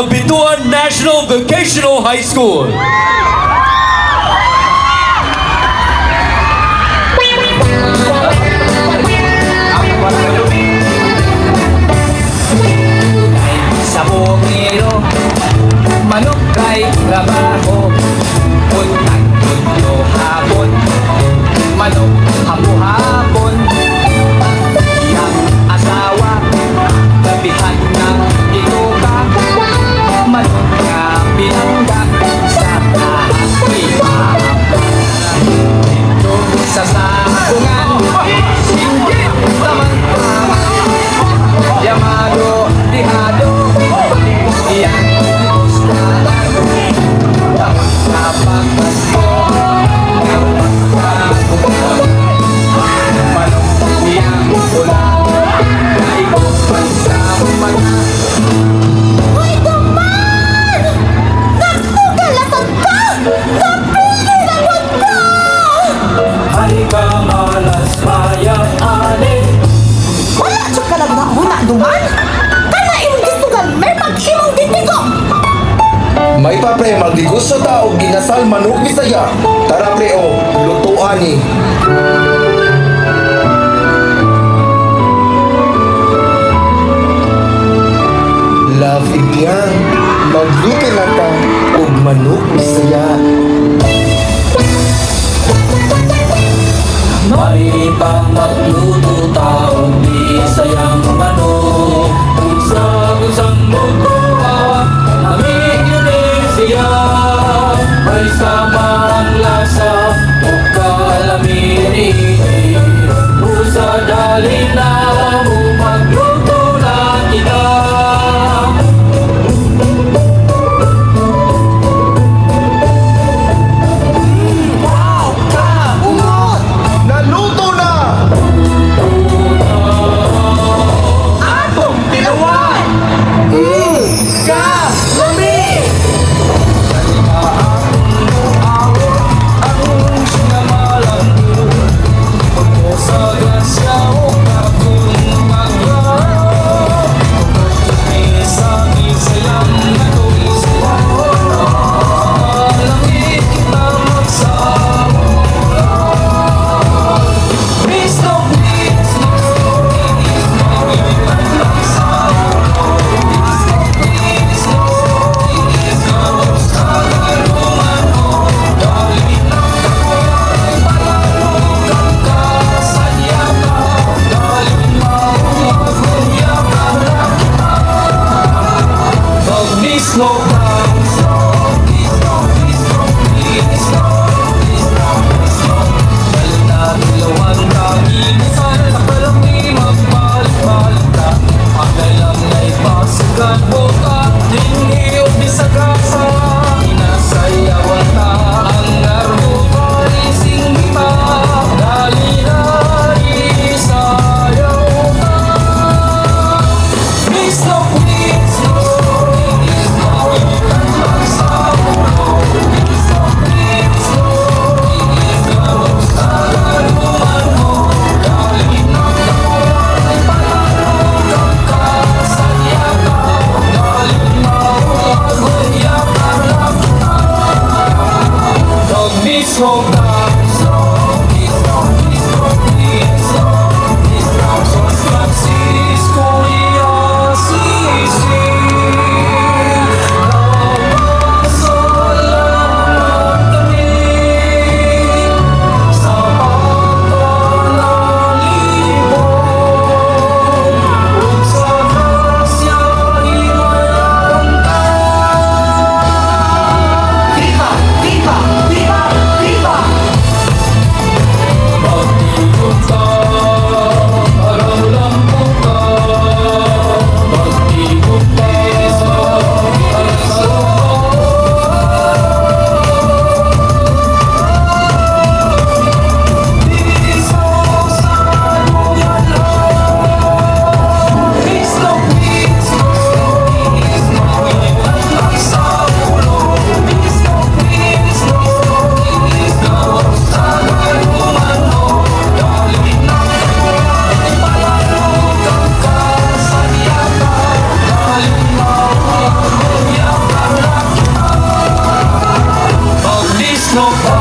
ng Bituan National Vocational High School. Sa bukiro, manok kay trabaho, untang tudlo hapon, manok hapo-hapon, yang asawa, gabihan ng ituka, manok nga pinangga, sa taas dito sa sakungan, singgit naman Yamado, Dihado, Iyan, Ustalan, Dapat napagpasyo, Dapat napagpasyo, Manong iyang tula, Naikot man sa mata. Hoy, Duman! Nagsugalasag ka! Napili na wag ka! Ay ka malas mayang ani. Wala siya ka lang na una, Duman! Kana imong gisugal, may mag-imong ditigo! May pa pre, magdigos sa tao, ginasal manok Bisaya. Tara pre o, lutuan ni. Love Ibiang, magluto na ta og manok Bisaya. May pangagluto taong bisayang manok, usag-usang mutuwa, namigilin siya. May samang lasa, o kalamini, usa dali na mo magluto na kita. Naluto na! Atong tinawan! Slow down, please slow down. Dahil na dilawan ka, inisan na palang di magpalit-palit ka. Akay lang na ipasigat mo ka, hinihiyot di sa kasa. Inasayawan ka, ang laro palising kita. Dali na isayaw ka. Please slow, please slow. Slow down, slow, please slow, please slow, please slow, please slow. San Francisco, Assisi. Salamat kami sa pagpanalibong ug sa grasya himayan ka. Viva! Viva! Viva! Viva! National